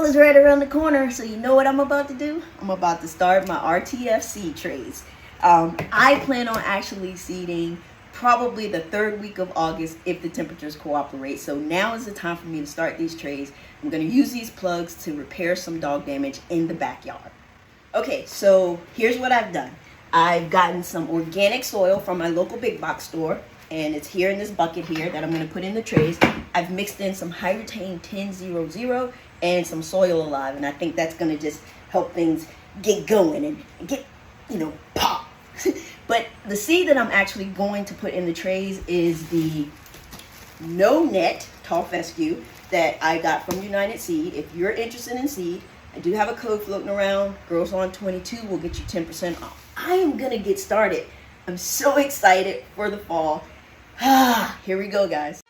is right around the corner, so you know what I'm about to do? I'm about to start my RTF seed trays. I plan on actually seeding probably the 3rd week of August if the temperatures cooperate. So now is the time for me to start these trays. I'm going to use these plugs to repair some dog damage in the backyard. Okay, so here's what I've done. I've gotten some organic soil from my local big box store, and it's here in this bucket here that I'm going to put in the trays. I've mixed in some high retain 10-0-0 and some Soil Alive, and I think that's going to just help things get going and get, pop. But the seed that I'm actually going to put in the trays is the No Net Tall Fescue that I got from United Seed. If you're interested in seed, I do have a code floating around. GirlzLawn 22 will get you 10% off. I am going to get started. I'm so excited for the fall. Here we go, guys.